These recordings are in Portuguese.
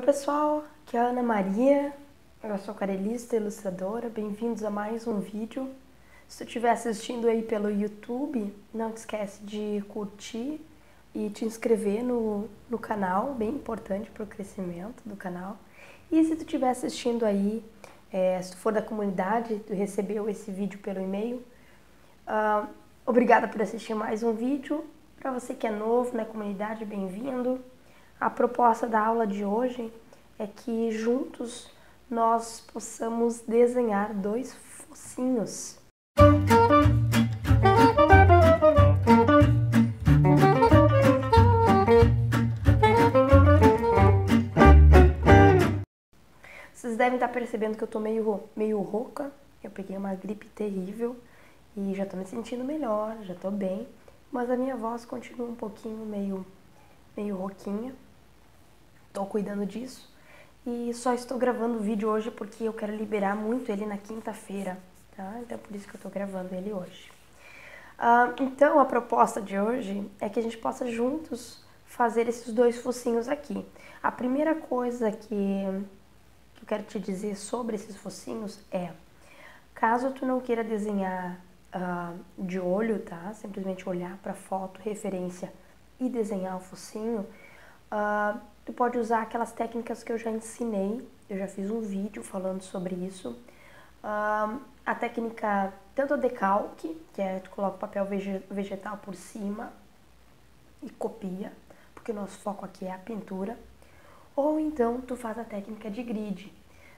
Oi pessoal, aqui é a Ana Maria, eu sou aquarelista e ilustradora, bem-vindos a mais um vídeo. Se tu estiver assistindo aí pelo YouTube, não te esquece de curtir e te inscrever no canal, bem importante para o crescimento do canal. E se tu estiver assistindo aí, se tu for da comunidade, tu recebeu esse vídeo pelo e-mail, obrigada por assistir mais um vídeo. Para você que é novo na comunidade, bem-vindo. A proposta da aula de hoje é que juntos nós possamos desenhar dois focinhos. Vocês devem estar percebendo que eu tô meio rouca, eu peguei uma gripe terrível e já tô me sentindo melhor, já tô bem, mas a minha voz continua um pouquinho meio rouquinha. Tô cuidando disso e só estou gravando o vídeo hoje porque eu quero liberar muito ele na quinta-feira, tá? Então por isso que eu tô gravando ele hoje. Então a proposta de hoje é que a gente possa juntos fazer esses dois focinhos aqui. A primeira coisa que eu quero te dizer sobre esses focinhos é, caso tu não queira desenhar de olho, tá? Simplesmente olhar para a foto, referência e desenhar o focinho, tu pode usar aquelas técnicas que eu já ensinei, eu já fiz um vídeo falando sobre isso. A técnica, tanto a decalque, que é tu coloca o papel vegetal por cima e copia, porque o nosso foco aqui é a pintura, ou então tu faz a técnica de grid.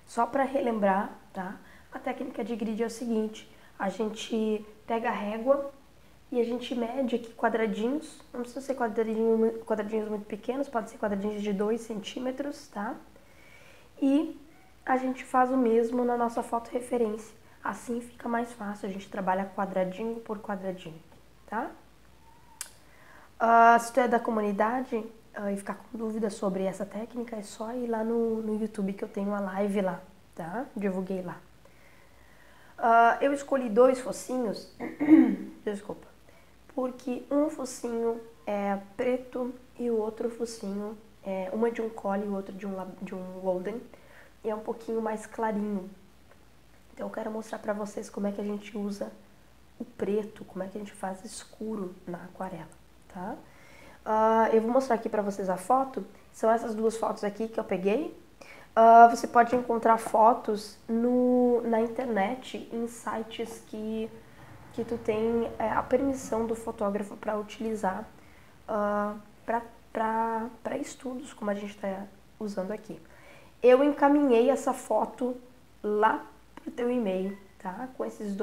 Só para relembrar, tá? A técnica de grid é o seguinte, a gente pega a régua e a gente mede aqui quadradinhos, não precisa ser quadradinhos muito pequenos, pode ser quadradinhos de 2 centímetros, tá? E a gente faz o mesmo na nossa foto referência, assim fica mais fácil, a gente trabalha quadradinho por quadradinho, tá? Se tu é da comunidade e ficar com dúvida sobre essa técnica, é só ir lá no YouTube que eu tenho uma live lá, tá? Divulguei lá. Eu escolhi dois focinhos, desculpa, porque um focinho é preto e o outro focinho é uma de um Colley e o outro de um Golden, e é um pouquinho mais clarinho. Então eu quero mostrar pra vocês como é que a gente usa o preto, como é que a gente faz escuro na aquarela, tá? Eu vou mostrar aqui pra vocês a foto, são essas duas fotos aqui que eu peguei. Você pode encontrar fotos na internet, em sites que tu tem a permissão do fotógrafo para utilizar para estudos, como a gente está usando aqui. Eu encaminhei essa foto lá para o teu e-mail, tá? Com essas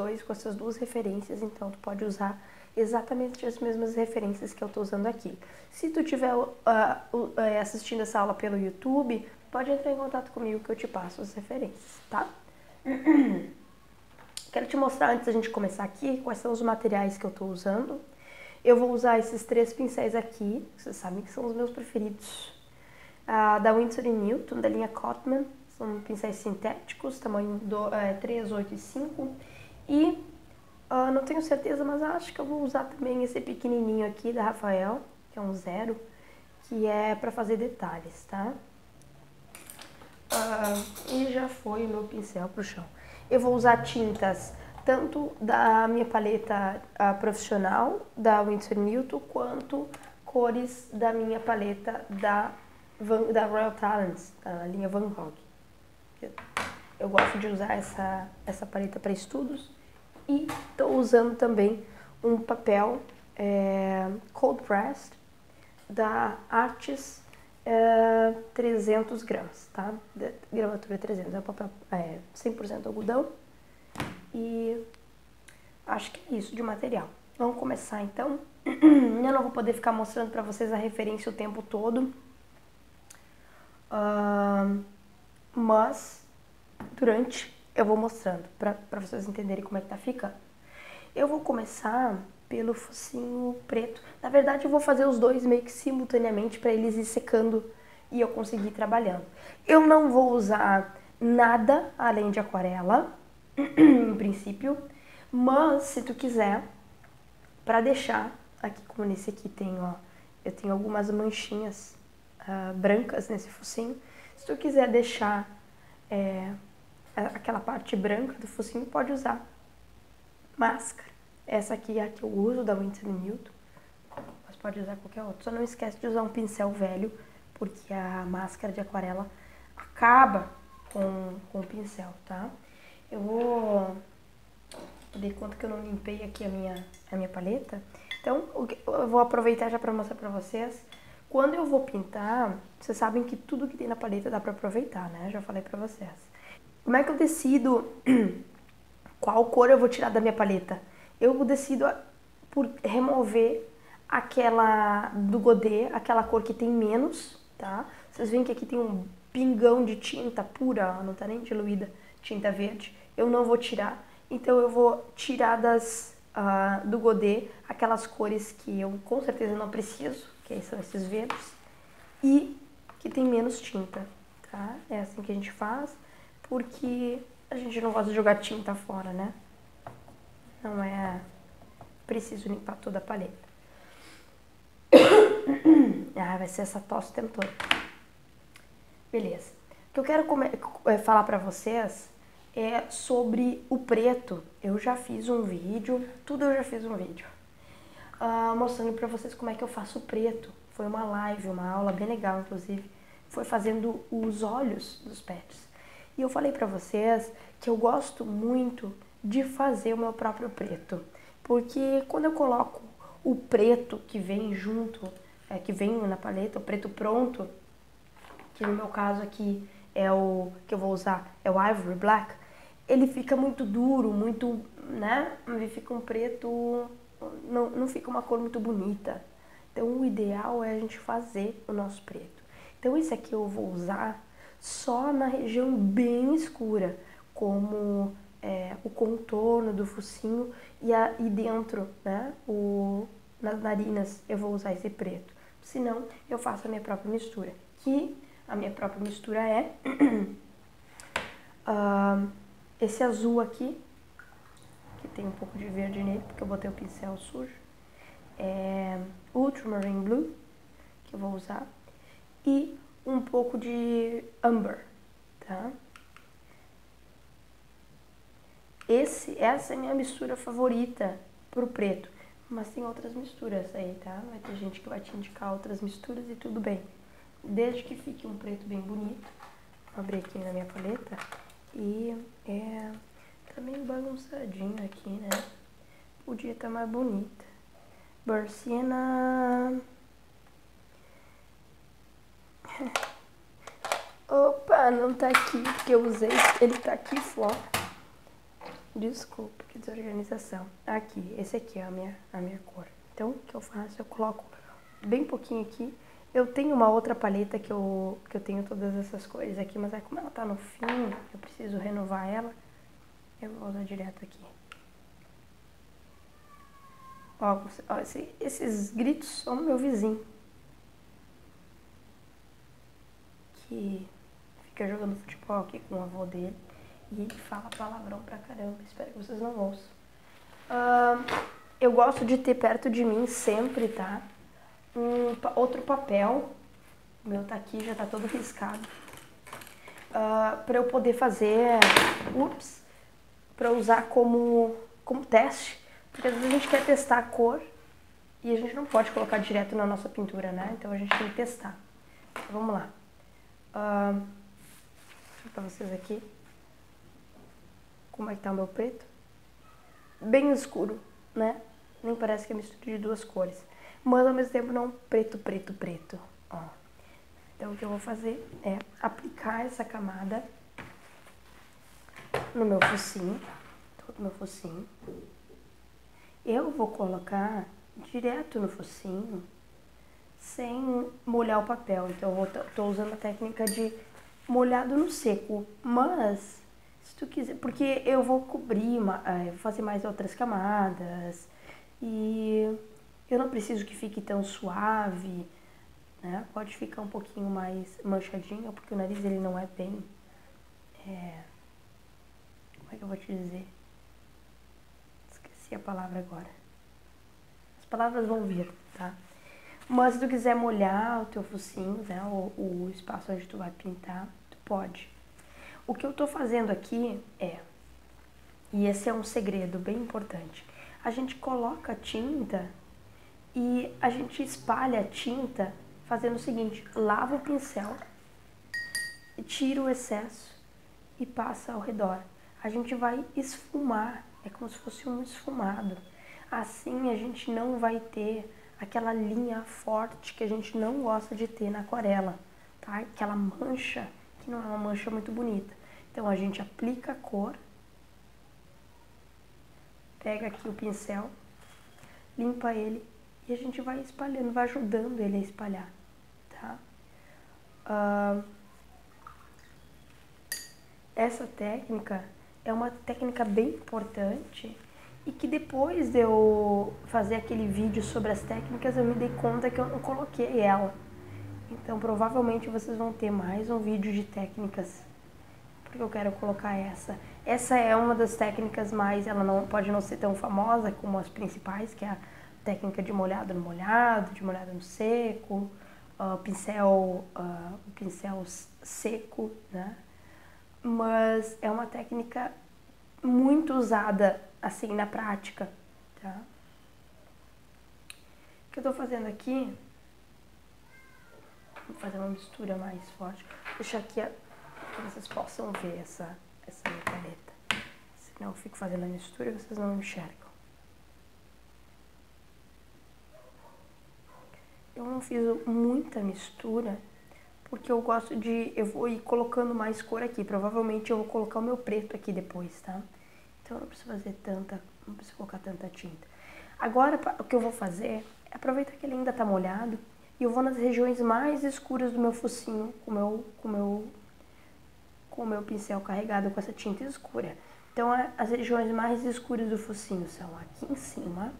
duas referências, então tu pode usar exatamente as mesmas referências que eu estou usando aqui. Se tu estiver assistindo essa aula pelo YouTube, pode entrar em contato comigo que eu te passo as referências, tá? Quero te mostrar, antes da gente começar aqui, quais são os materiais que eu estou usando. Eu vou usar esses 3 pincéis aqui, vocês sabem que são os meus preferidos. Da Winsor & Newton, da linha Cotman, são pincéis sintéticos, tamanho 3, 8 e 5. E não tenho certeza, mas acho que eu vou usar também esse pequenininho aqui da Rafael, que é um 0, que é para fazer detalhes, tá? E já foi o meu pincel pro chão. Eu vou usar tintas tanto da minha paleta profissional, da Winsor & Newton, quanto cores da minha paleta da Royal Talents, da linha Van Gogh. Eu gosto de usar essa paleta para estudos e estou usando também um papel cold pressed da Artis 300 gramas, tá? Gramatura 300, é um papel 100% algodão e acho que é isso de material. Vamos começar então. Eu não vou poder ficar mostrando para vocês a referência o tempo todo, mas durante eu vou mostrando para vocês entenderem como é que tá ficando. Eu vou começar pelo focinho preto. Na verdade, eu vou fazer os dois meio que simultaneamente para eles ir secando e eu conseguir ir trabalhando. Eu não vou usar nada além de aquarela, em princípio, mas se tu quiser, para deixar, aqui como nesse aqui tem, ó, eu tenho algumas manchinhas brancas nesse focinho. Se tu quiser deixar aquela parte branca do focinho, pode usar máscara. Essa aqui é a que eu uso, da Winsor & Newton, mas pode usar qualquer outra. Só não esquece de usar um pincel velho, porque a máscara de aquarela acaba com o pincel, tá? Eu vou... Dei conta que eu não limpei aqui a minha paleta. Então, eu vou aproveitar já para mostrar para vocês. Quando eu vou pintar, vocês sabem que tudo que tem na paleta dá para aproveitar, né? Já falei para vocês. Como é que eu decido qual cor eu vou tirar da minha paleta? Eu decido por remover aquela do godê, aquela cor que tem menos, tá? Vocês veem que aqui tem um pingão de tinta pura, não tá nem diluída, tinta verde. Eu não vou tirar. Então eu vou tirar do godê aquelas cores que eu com certeza não preciso, que são esses verdes, e que tem menos tinta, tá? É assim que a gente faz, porque a gente não gosta de jogar tinta fora, né? Não é preciso limpar toda a paleta. Vai ser essa tosse o tempo todo. Beleza. O que eu quero falar pra vocês é sobre o preto. Eu já fiz um vídeo, eu já fiz um vídeo mostrando pra vocês como é que eu faço o preto. Foi uma live, uma aula bem legal, inclusive. Foi fazendo os olhos dos pets. E eu falei pra vocês que eu gosto muito de fazer o meu próprio preto. Porque quando eu coloco o preto que vem junto, que vem na paleta, o preto pronto, que no meu caso aqui é o que eu vou usar, é o Ivory Black, ele fica muito duro, muito, né? Ele fica um preto, não fica uma cor muito bonita. Então o ideal é a gente fazer o nosso preto. Então esse aqui eu vou usar só na região bem escura, como o contorno do focinho e dentro, né? Nas narinas eu vou usar esse preto. Senão eu faço a minha própria mistura. Que a minha própria mistura é esse azul aqui, que tem um pouco de verde nele, porque eu botei o pincel sujo. Ultramarine Blue, que eu vou usar. E um pouco de Amber, tá? Essa é a minha mistura favorita pro preto. Mas tem outras misturas aí, tá? Vai ter gente que vai te indicar outras misturas e tudo bem. Desde que fique um preto bem bonito. Vou abrir aqui na minha paleta. E tá meio bagunçadinho aqui, né? Podia estar mais bonita. Bursina. Opa, não tá aqui, porque eu usei. Ele tá aqui fora. Desculpa, que desorganização. Aqui, esse aqui é a minha cor. Então, o que eu faço? Eu coloco bem pouquinho aqui. Eu tenho uma outra paleta que eu tenho todas essas cores aqui, mas como ela tá no fim, eu preciso renovar ela. Eu vou usar direto aqui. Ó, esses gritos são meu vizinho. Que fica jogando futebol aqui com o avô dele. E ele fala palavrão pra caramba. Espero que vocês não ouçam. Eu gosto de ter perto de mim sempre, tá? Outro papel. O meu tá aqui, já tá todo riscado. Pra eu poder fazer... Pra usar como teste. Porque às vezes a gente quer testar a cor e a gente não pode colocar direto na nossa pintura, né? Então a gente tem que testar. Então, vamos lá. Vou mostrar pra vocês aqui como é que tá o meu preto. Bem escuro, né? Nem parece que é mistura de duas cores. Mas ao mesmo tempo não preto, preto, preto. Ó. Então o que eu vou fazer é aplicar essa camada no meu focinho. Todo o meu focinho. Eu vou colocar direto no focinho sem molhar o papel. Então eu tô usando a técnica de molhado no seco. Mas, se tu quiser, porque eu vou cobrir, vou fazer mais outras camadas. E eu não preciso que fique tão suave, né? Pode ficar um pouquinho mais manchadinho, porque o nariz ele não é bem... como é que eu vou te dizer? Esqueci a palavra agora. As palavras vão vir, tá? Mas se tu quiser molhar o teu focinho, né, o espaço onde tu vai pintar, tu pode. O que eu tô fazendo aqui e esse é um segredo bem importante, a gente coloca a tinta e a gente espalha a tinta fazendo o seguinte, lava o pincel, tira o excesso e passa ao redor. A gente vai esfumar, é como se fosse um esfumado. Assim a gente não vai ter aquela linha forte que a gente não gosta de ter na aquarela, tá? Aquela mancha que não é uma mancha muito bonita. Então a gente aplica a cor, pega aqui o pincel, limpa ele e a gente vai espalhando, vai ajudando ele a espalhar, tá? Essa técnica é uma técnica bem importante e que depois de eu fazer aquele vídeo sobre as técnicas eu me dei conta que eu não coloquei ela. Então provavelmente vocês vão ter mais um vídeo de técnicas, porque eu quero colocar essa. Essa é uma das técnicas mais, ela não pode não ser tão famosa como as principais, que é a técnica de molhado no molhado, de molhado no seco, pincel seco, né? Mas é uma técnica muito usada assim na prática, tá? O que eu tô fazendo aqui, vou fazer uma mistura mais forte. Vou deixar aqui que vocês possam ver essa minha paleta. Senão eu fico fazendo a mistura e vocês não enxergam. Eu não fiz muita mistura porque eu gosto de, eu vou ir colocando mais cor aqui, provavelmente eu vou colocar o meu preto aqui depois, tá? Então eu não preciso fazer não preciso colocar tanta tinta. Agora o que eu vou fazer é aproveitar que ele ainda tá molhado e eu vou nas regiões mais escuras do meu focinho com o meu pincel carregado com essa tinta escura. Então as regiões mais escuras do focinho são aqui em cima.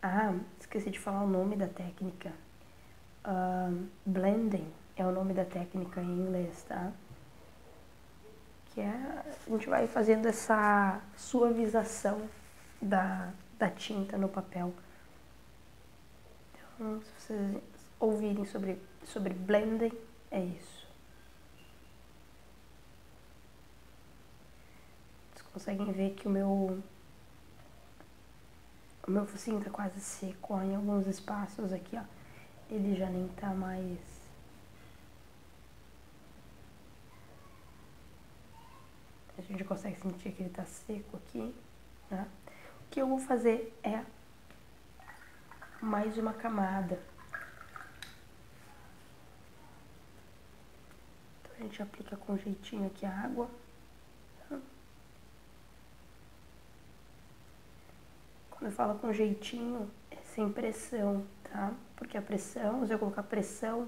Ah, esqueci de falar o nome da técnica. Blending é o nome da técnica em inglês, tá? Que é, a gente vai fazendo essa suavização da tinta no papel. Então, se vocês ouvirem sobre blending, é isso. Vocês conseguem ver que o meu focinho tá quase seco, ó, em alguns espaços aqui, ó. Ele já nem tá mais... A gente consegue sentir que ele tá seco aqui, né? O que eu vou fazer é mais uma camada. Então a gente aplica com jeitinho aqui a água. Tá? Quando eu falo com jeitinho, é sem pressão, tá? Porque a pressão, se eu colocar pressão,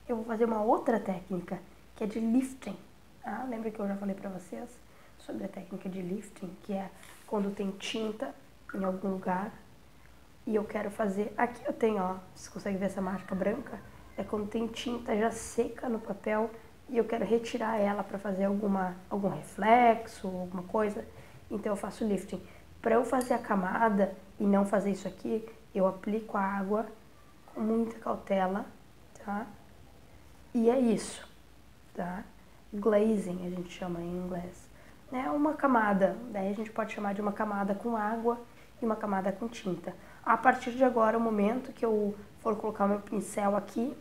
eu vou fazer uma outra técnica, que é de lifting. Tá? Lembra que eu já falei pra vocês sobre a técnica de lifting, que é quando tem tinta em algum lugar e eu quero fazer... Aqui eu tenho, ó, vocês conseguem ver essa marca branca? É quando tem tinta já seca no papel e eu quero retirar ela para fazer algum reflexo, alguma coisa. Então eu faço lifting. Para eu fazer a camada e não fazer isso aqui, eu aplico a água com muita cautela, tá? E é isso, tá? Glazing a gente chama em inglês. É uma camada, daí a gente pode chamar de uma camada com água e uma camada com tinta. A partir de agora, o momento que eu for colocar o meu pincel aqui,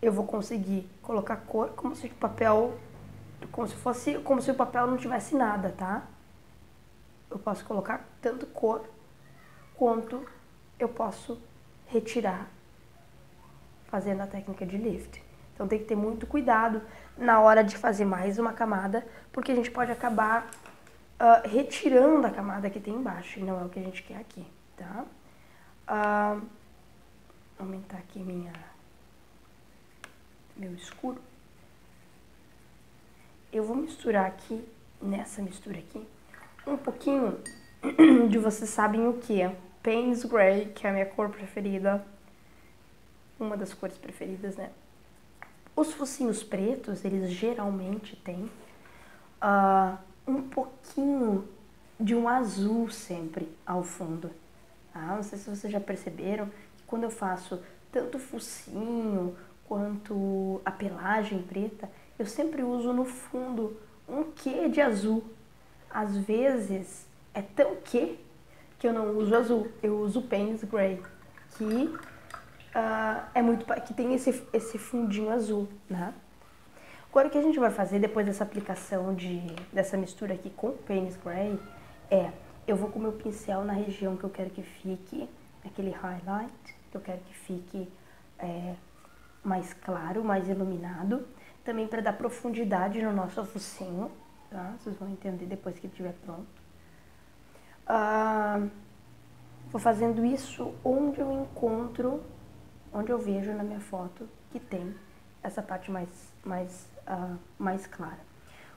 eu vou conseguir colocar cor como se o papel, como se o papel não tivesse nada, tá? Eu posso colocar tanto cor quanto eu posso retirar fazendo a técnica de lift. Então tem que ter muito cuidado na hora de fazer mais uma camada, porque a gente pode acabar retirando a camada que tem embaixo, e não é o que a gente quer aqui, tá? Aumentar aqui meu escuro. Eu vou misturar aqui, nessa mistura aqui, um pouquinho de vocês sabem o que? Payne's Gray, que é a minha cor preferida, uma das cores preferidas, né? Os focinhos pretos, eles geralmente têm um pouquinho de um azul sempre ao fundo. Tá? Não sei se vocês já perceberam que quando eu faço tanto o focinho quanto a pelagem preta, eu sempre uso no fundo um quê de azul. Às vezes é tão que eu não uso azul, eu uso Payne's Gray, que que tem esse fundinho azul, né? Agora o que a gente vai fazer depois dessa aplicação dessa mistura aqui com Payne's Gray eu vou com o meu pincel na região que eu quero que fique aquele highlight, que eu quero que fique mais claro, mais iluminado, também para dar profundidade no nosso focinho, tá? Vocês vão entender depois que ele estiver pronto. Vou fazendo isso onde eu vejo na minha foto que tem essa parte mais clara.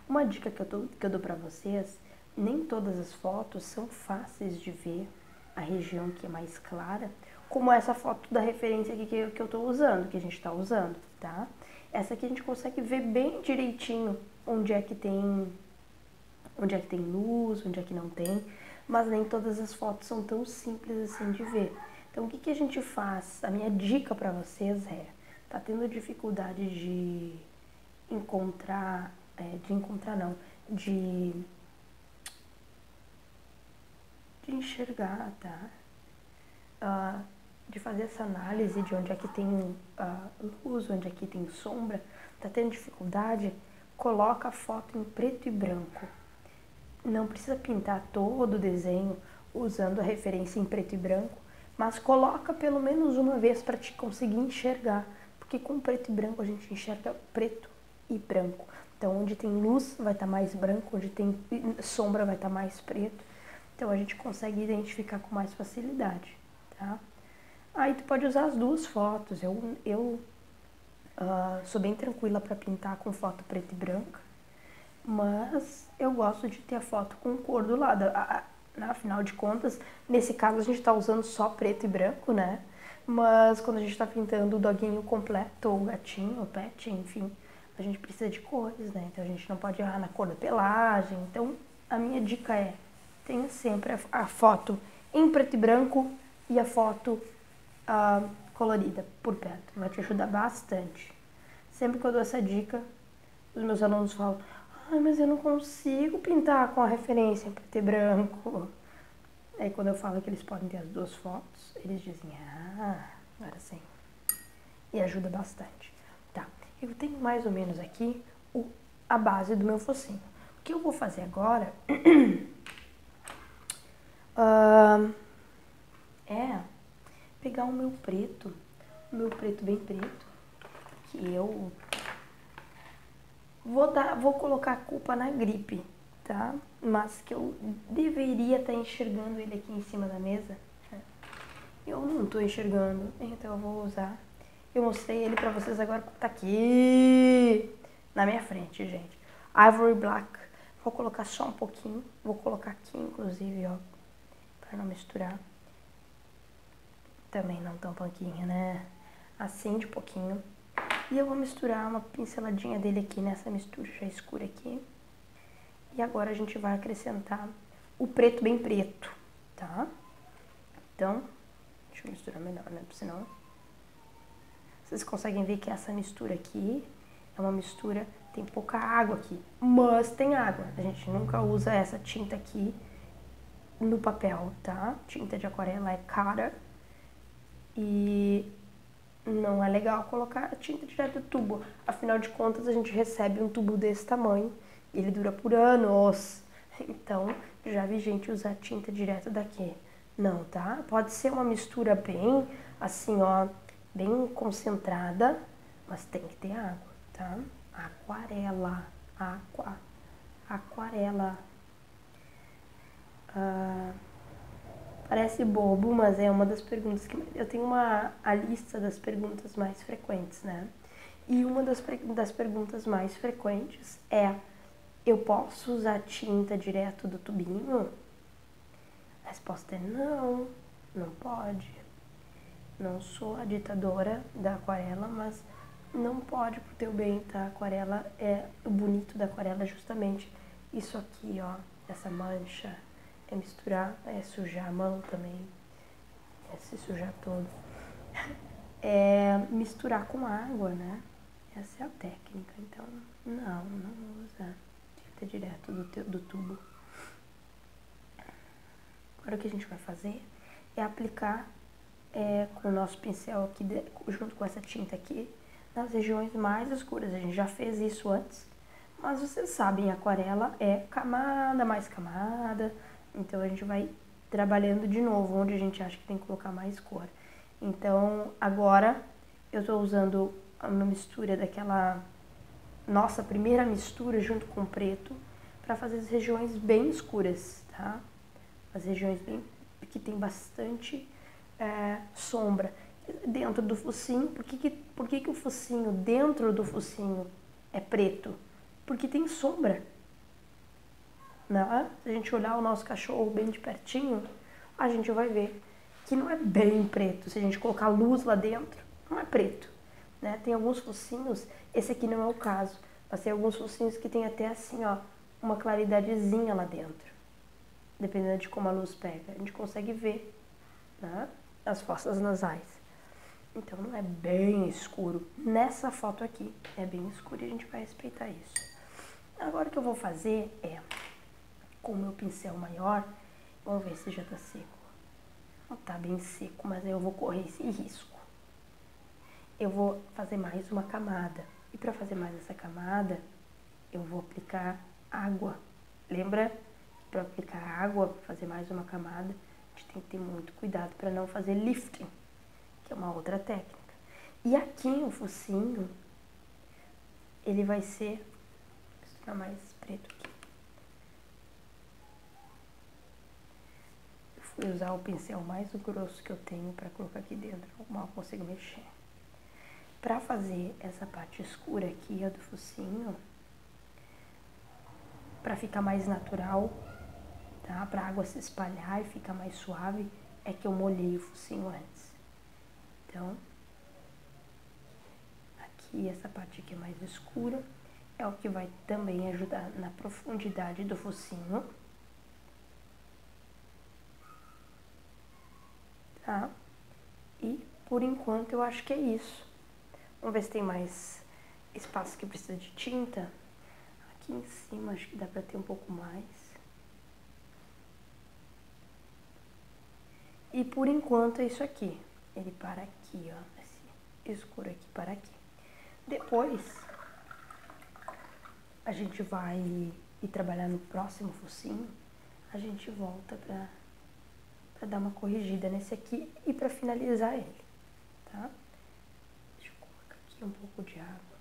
Uma dica que eu dou pra vocês, nem todas as fotos são fáceis de ver a região que é mais clara, como essa foto da referência aqui que eu tô usando, que a gente tá usando, tá? Essa aqui a gente consegue ver bem direitinho onde é que tem luz, onde é que não tem, mas nem todas as fotos são tão simples assim de ver. Então o que a gente faz? A minha dica pra vocês tá tendo dificuldade de enxergar, tá? De fazer essa análise de onde é que tem luz, onde é que tem sombra, tá tendo dificuldade, coloca a foto em preto e branco. Não precisa pintar todo o desenho usando a referência em preto e branco, mas coloca pelo menos uma vez para te conseguir enxergar, porque com preto e branco a gente enxerga preto e branco. Então onde tem luz vai estar mais branco, onde tem sombra vai estar mais preto. Então a gente consegue identificar com mais facilidade, tá? Aí tu pode usar as duas fotos. Eu sou bem tranquila para pintar com foto preta e branca, mas eu gosto de ter a foto com cor do lado. Afinal de contas, nesse caso a gente está usando só preto e branco, né? Mas quando a gente está pintando o doguinho completo, ou o gatinho, ou o pet, enfim, a gente precisa de cores, né? Então a gente não pode errar na cor da pelagem. Então a minha dica tenha sempre a foto em preto e branco e a foto colorida por perto. Vai te ajudar bastante. Sempre que eu dou essa dica, os meus alunos falam: ai, mas eu não consigo pintar com a referência em preto e branco. Aí quando eu falo que eles podem ter as duas fotos, eles dizem: agora sim. E ajuda bastante. Tá, eu tenho mais ou menos aqui a base do meu focinho. O que eu vou fazer agora pegar o meu preto bem preto, que eu vou colocar a culpa na gripe, tá? Mas que eu deveria estar enxergando ele aqui em cima da mesa. Eu não tô enxergando, então eu vou usar. Eu mostrei ele pra vocês agora, tá aqui na minha frente, gente. Ivory Black. Vou colocar só um pouquinho. Vou colocar aqui, inclusive, ó, pra não misturar. Também não tão pouquinho, né? Acende um pouquinho. E eu vou misturar uma pinceladinha dele aqui nessa mistura já escura aqui. E agora a gente vai acrescentar o preto bem preto, tá? Então, deixa eu misturar melhor, né? Senão vocês conseguem ver que essa mistura aqui é uma mistura, tem pouca água aqui, mas tem água. A gente nunca usa essa tinta aqui no papel, tá? Tinta de aquarela é cara e não é legal colocar a tinta direto do tubo. Afinal de contas, a gente recebe um tubo desse tamanho e ele dura por anos. Então, já vi gente usar tinta direto daqui. Não, tá? Pode ser uma mistura bem, assim, ó, bem concentrada, mas tem que ter água, tá? Aquarela, aquarela. Parece bobo, mas é uma das perguntas que... Eu tenho a lista das perguntas mais frequentes, né? E uma das perguntas mais frequentes é: eu posso usar tinta direto do tubinho? A resposta é não, não pode. Não sou a ditadora da aquarela, mas não pode pro teu bem, tá? A aquarela o bonito da aquarela é justamente Isso aqui, ó, essa mancha, é misturar, é sujar a mão também, é se sujar todo. É misturar com água, né? Essa é a técnica, então não usa tinta direto do tubo. Agora o que a gente vai fazer é aplicar com o nosso pincel aqui, junto com essa tinta aqui, nas regiões mais escuras. A gente já fez isso antes, mas vocês sabem, aquarela é camada mais camada, então a gente vai trabalhando de novo onde a gente acha que tem que colocar mais cor. Então agora eu estou usando uma mistura daquela nossa primeira mistura junto com o preto para fazer as regiões bem escuras, tá? As regiões bem que tem bastante sombra dentro do focinho. Por que o focinho dentro do focinho é preto? Porque tem sombra, né? Se a gente olhar o nosso cachorro bem de pertinho, a gente vai ver que não é bem preto. Se a gente colocar luz lá dentro, não é preto, né? Tem alguns focinhos, esse aqui não é o caso, mas tem alguns focinhos que tem até assim, ó, uma claridadezinha lá dentro. Dependendo de como a luz pega, a gente consegue ver, né, as fossas nasais. Então não é bem escuro. Nessa foto aqui é bem escuro e a gente vai respeitar isso. Agora o que eu vou fazer é, com o meu pincel maior, vamos ver se já tá seco. Não tá bem seco, mas eu vou correr esse risco. Eu vou fazer mais uma camada. E para fazer mais essa camada, eu vou aplicar água. Lembra? Para aplicar água, para fazer mais uma camada, a gente tem que ter muito cuidado para não fazer lifting, que é uma outra técnica. E aqui o focinho, ele vai ser, vou misturar mais preto aqui. Eu fui usar o pincel mais grosso que eu tenho para colocar aqui dentro, mal consigo mexer. Para fazer essa parte escura aqui, ó, do focinho, para ficar mais natural, tá? Para a água se espalhar e ficar mais suave, é que eu molhei o focinho antes. Então, aqui essa parte aqui mais escura é o que vai também ajudar na profundidade do focinho, tá? E por enquanto eu acho que é isso. Vamos ver se tem mais espaço que precisa de tinta. Aqui em cima acho que dá pra ter um pouco mais. E por enquanto é isso aqui. Ele para aqui, ó. Esse escuro aqui para aqui. Depois, a gente vai ir trabalhar no próximo focinho. A gente volta pra dar uma corrigida nesse aqui e pra finalizar ele, tá? Deixa eu colocar aqui um pouco de água.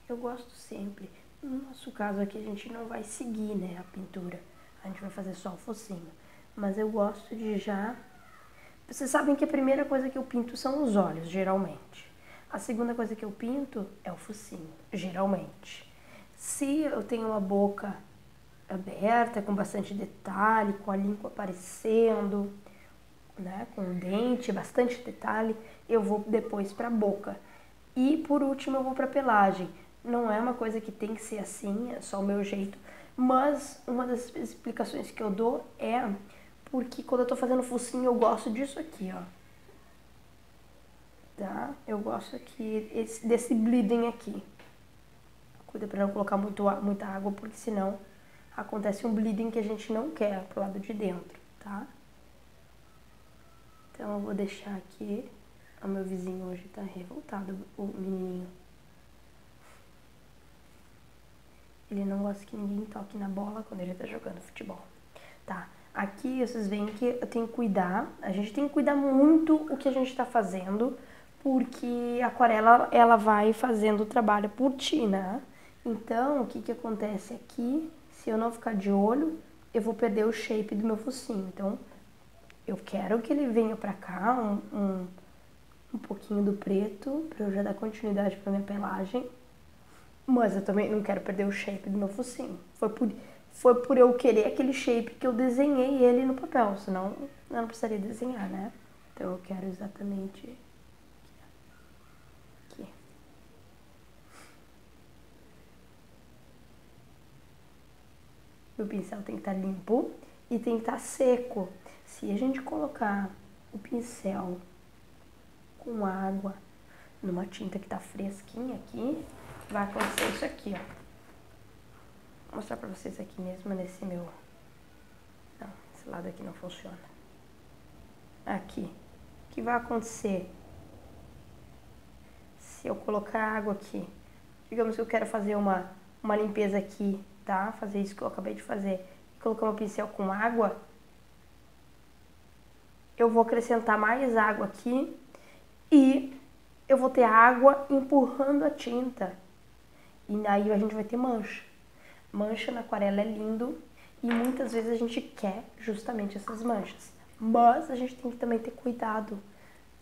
Eu gosto sempre, no nosso caso aqui a gente não vai seguir, né, a pintura. A gente vai fazer só o focinho. Mas eu gosto de já... Vocês sabem que a primeira coisa que eu pinto são os olhos, geralmente. A segunda coisa que eu pinto é o focinho, geralmente. Se eu tenho uma boca aberta, com bastante detalhe, com a língua aparecendo, né, com o dente, bastante detalhe, eu vou depois para a boca. E por último eu vou para a pelagem. Não é uma coisa que tem que ser assim, é só o meu jeito. Mas uma das explicações que eu dou é porque quando eu tô fazendo focinho eu gosto disso aqui, ó. Tá? Eu gosto aqui desse bleeding aqui. Cuida pra não colocar muita água, porque senão acontece um bleeding que a gente não quer pro lado de dentro, tá? Então eu vou deixar aqui. O meu vizinho hoje tá revoltado, o menininho. Ele não gosta que ninguém toque na bola quando ele tá jogando futebol. Tá, aqui vocês veem que eu tenho que cuidar, a gente tem que cuidar muito o que a gente tá fazendo, porque a aquarela, ela vai fazendo o trabalho por ti, né? Então, o que que acontece aqui, se eu não ficar de olho, eu vou perder o shape do meu focinho. Então, eu quero que ele venha pra cá, um pouquinho do preto, pra eu já dar continuidade pra minha pelagem. Mas eu também não quero perder o shape do meu focinho. Foi por eu querer aquele shape que eu desenhei ele no papel, senão eu não precisaria desenhar, né? Então eu quero exatamente aqui. Aqui. Meu pincel tem que estar limpo e tem que estar seco. Se a gente colocar o pincel com água numa tinta que tá fresquinha aqui, vai acontecer isso aqui, ó. Vou mostrar pra vocês aqui mesmo nesse meu... Não, esse lado aqui não funciona. Aqui. O que vai acontecer se eu colocar água aqui? Digamos que eu quero fazer uma limpeza aqui, tá? Fazer isso que eu acabei de fazer. Colocar um pincel com água. Eu vou acrescentar mais água aqui e eu vou ter água empurrando a tinta. E aí a gente vai ter mancha. Mancha na aquarela é lindo e muitas vezes a gente quer justamente essas manchas. Mas a gente tem que também ter cuidado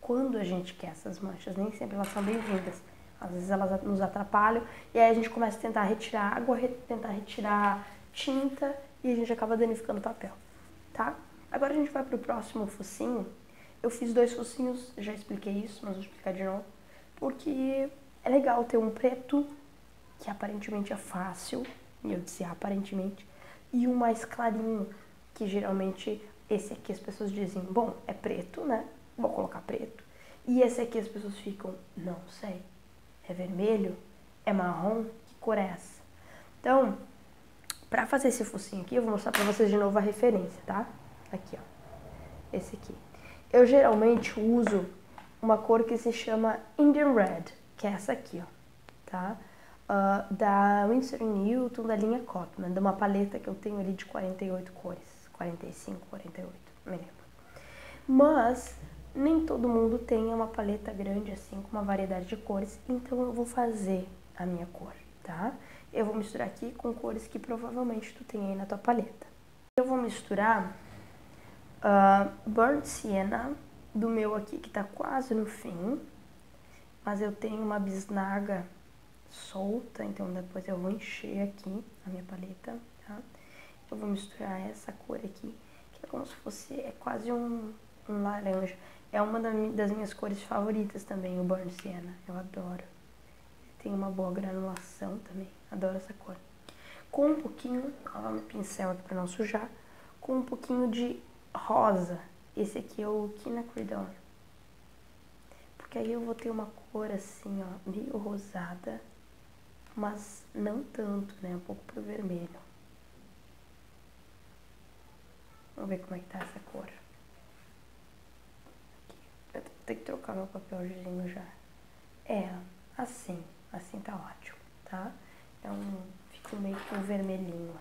quando a gente quer essas manchas. Nem sempre elas são bem-vindas. Às vezes elas nos atrapalham e aí a gente começa a tentar retirar água, tentar retirar tinta e a gente acaba danificando o papel, tá? Agora a gente vai pro próximo focinho. Eu fiz 2 focinhos, já expliquei isso, mas vou explicar de novo. Porque é legal ter um preto, que aparentemente é fácil, e eu disse aparentemente, e um mais clarinho, que geralmente esse aqui as pessoas dizem, bom, é preto, né? Vou colocar preto. E esse aqui as pessoas ficam, não sei, é vermelho? É marrom? Que cor é essa? Então, pra fazer esse focinho aqui, eu vou mostrar pra vocês de novo a referência, tá? Aqui, ó. Esse aqui. Eu geralmente uso uma cor que se chama Indian Red, que é essa aqui, ó, tá? Da Winsor & Newton, da linha Cotman, de uma paleta que eu tenho ali de 48 cores, 45, 48, não me lembro. Mas nem todo mundo tem uma paleta grande assim, com uma variedade de cores, então eu vou fazer a minha cor, tá? Eu vou misturar aqui com cores que provavelmente tu tem aí na tua paleta. Eu vou misturar Burnt Sienna, do meu aqui, que tá quase no fim, mas eu tenho uma bisnaga solta, então depois eu vou encher aqui a minha paleta, tá? Eu vou misturar essa cor aqui, que é como se fosse, é quase um laranja. É uma das minhas cores favoritas também, o Burnt Sienna, eu adoro. Tem uma boa granulação também, adoro essa cor. Com um pouquinho, ó, meu pincel aqui pra não sujar, com um pouquinho de rosa. Esse aqui é o Quinacridone. Porque aí eu vou ter uma cor assim, ó, meio rosada, mas não tanto, né? Um pouco pro vermelho. Vamos ver como é que tá essa cor. Aqui. Eu vou ter que trocar meu papelzinho já. Assim tá ótimo, tá? Então, fica meio que um vermelhinho.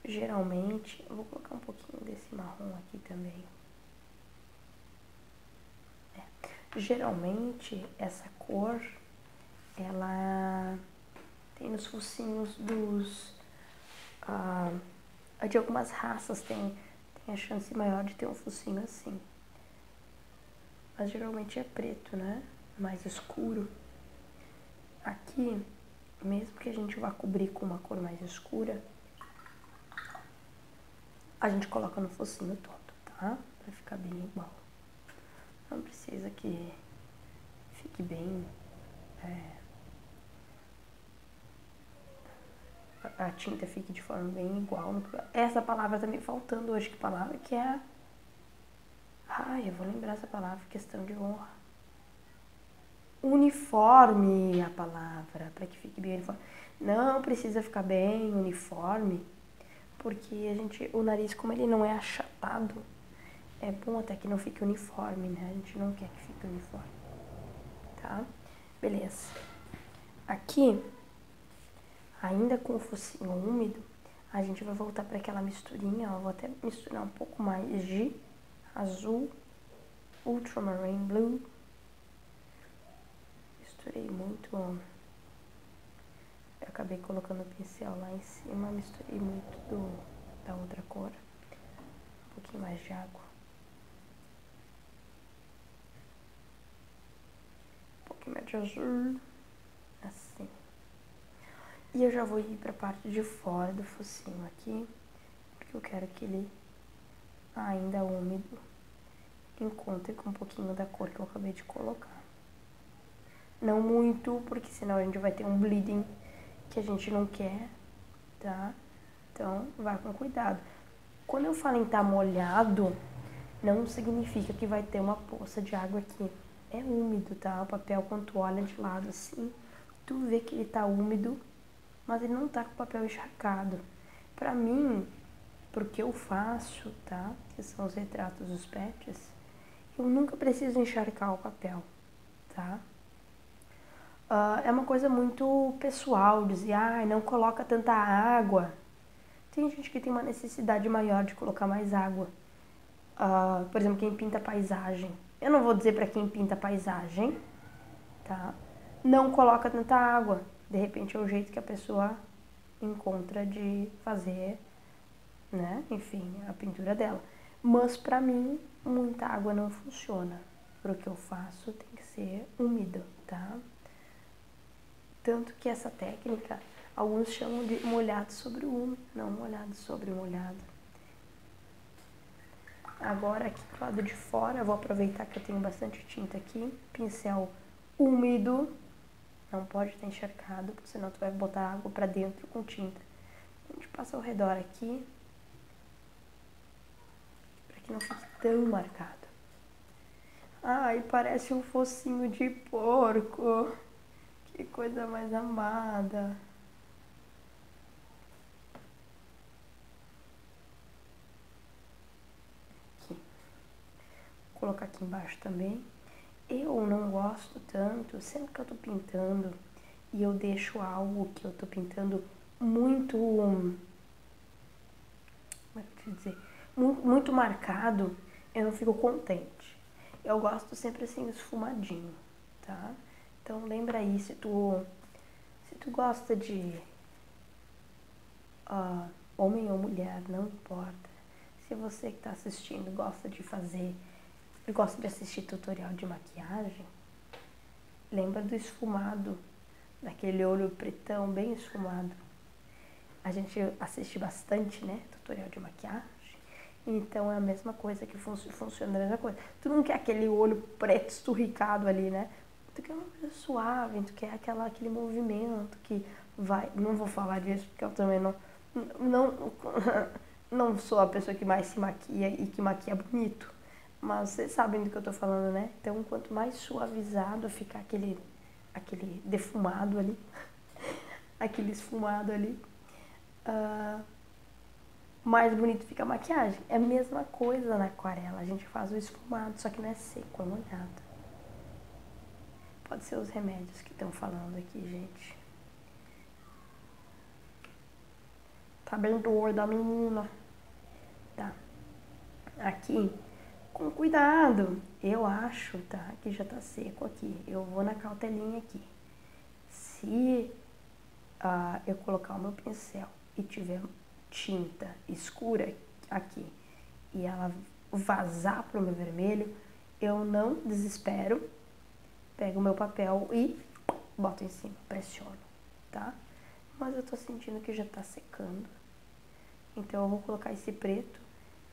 Geralmente, eu vou colocar um pouquinho desse marrom aqui também. Geralmente, essa cor, ela tem nos focinhos de algumas raças, tem a chance maior de ter um focinho assim. Mas geralmente é preto, né? Mais escuro. Aqui, mesmo que a gente vá cobrir com uma cor mais escura, a gente coloca no focinho todo, tá? Pra ficar bem igual. Não precisa que fique bem... a tinta fique de forma bem igual. Essa palavra tá me faltando hoje. Que palavra que é? Ai, eu vou lembrar essa palavra, questão de honra. Uniforme a palavra, para que fique bem uniforme. Não precisa ficar bem uniforme, porque o nariz, como ele não é achatado, é bom até que não fique uniforme, né? A gente não quer que fique uniforme, tá? Beleza. Aqui, ainda com o focinho úmido, a gente vai voltar para aquela misturinha, ó. Vou até misturar um pouco mais de azul, ultramarine blue. Misturei muito, ó. Eu acabei colocando o pincel lá em cima, misturei muito da outra cor. Um pouquinho mais de água. Um pouquinho mais de azul. Assim. E eu já vou ir pra parte de fora do focinho aqui, porque eu quero que ele, ainda úmido, encontre com um pouquinho da cor que eu acabei de colocar. Não muito, porque senão a gente vai ter um bleeding que a gente não quer, tá? Então, vai com cuidado. Quando eu falo em estar molhado, não significa que vai ter uma poça de água aqui. É úmido, tá? O papel, quando tu olha de lado assim, tu vê que ele tá úmido, mas ele não tá com o papel encharcado. Pra mim, porque eu faço, tá? Que são os retratos dos pets, eu nunca preciso encharcar o papel, tá? É uma coisa muito pessoal, dizer, não coloca tanta água. Tem gente que tem uma necessidade maior de colocar mais água. Por exemplo, quem pinta paisagem. Eu não vou dizer para quem pinta paisagem, tá? Não coloca tanta água. De repente é o jeito que a pessoa encontra de fazer, né? Enfim, a pintura dela. Mas para mim, muita água não funciona. Para o que eu faço tem que ser úmido, tá? Tanto que essa técnica, alguns chamam de molhado sobre úmido, não molhado sobre molhado. Agora aqui do lado de fora, eu vou aproveitar que eu tenho bastante tinta aqui, pincel úmido, não pode estar encharcado, porque senão tu vai botar água pra dentro com tinta. A gente passa ao redor aqui, pra que não fique tão marcado. Ai, parece um focinho de porco, que coisa mais amada. Aqui. Vou colocar aqui embaixo também. Eu não gosto tanto, sempre que eu tô pintando e eu deixo algo que eu tô pintando muito, como é que eu vou dizer, muito marcado, eu não fico contente. Eu gosto sempre assim, esfumadinho, tá? Então lembra aí, se tu gosta de homem ou mulher, não importa. Se você que tá assistindo gosta de fazer, gosta de assistir tutorial de maquiagem, lembra do esfumado, daquele olho pretão bem esfumado. A gente assiste bastante, né, tutorial de maquiagem, então é a mesma coisa que funciona a mesma coisa. Tu não quer aquele olho preto esturricado ali, né? Tu quer uma coisa suave, tu quer aquele movimento que vai... Não vou falar disso porque eu também não sou a pessoa que mais se maquia e que maquia bonito. Mas vocês sabem do que eu tô falando, né? Então, quanto mais suavizado ficar aquele defumado ali, aquele esfumado ali, mais bonito fica a maquiagem. É a mesma coisa na aquarela. A gente faz o esfumado, só que não é seco, é molhado. Pode ser os remédios que estão falando aqui, gente. Tá bem doida a menina. Tá. Aqui, com cuidado. Eu acho, tá, que já tá seco aqui. Eu vou na cautelinha aqui. Se eu colocar o meu pincel e tiver tinta escura aqui e ela vazar pro meu vermelho, eu não desespero, pego o meu papel e boto em cima, pressiono, tá? Mas eu tô sentindo que já tá secando, então eu vou colocar esse preto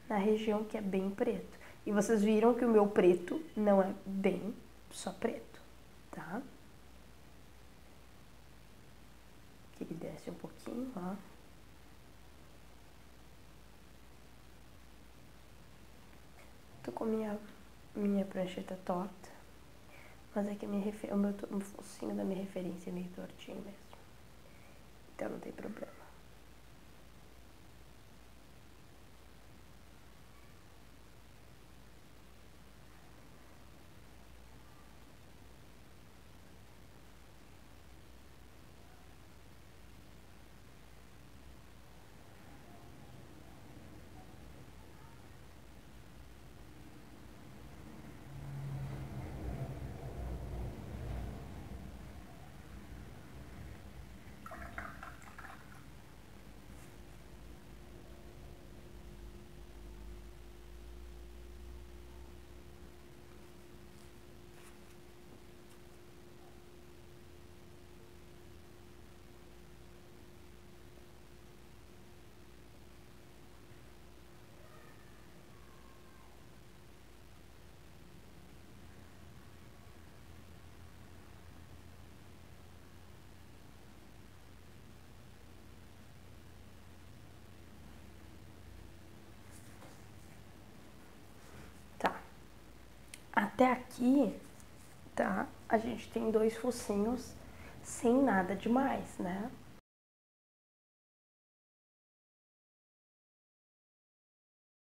na região que é bem preto. E vocês viram que o meu preto não é bem só preto, tá? Que ele desce um pouquinho, ó. Tô com minha prancheta torta, mas é que o focinho da minha referência é meio tortinho mesmo, então não tem problema. Até aqui, tá? A gente tem 2 focinhos sem nada demais, né?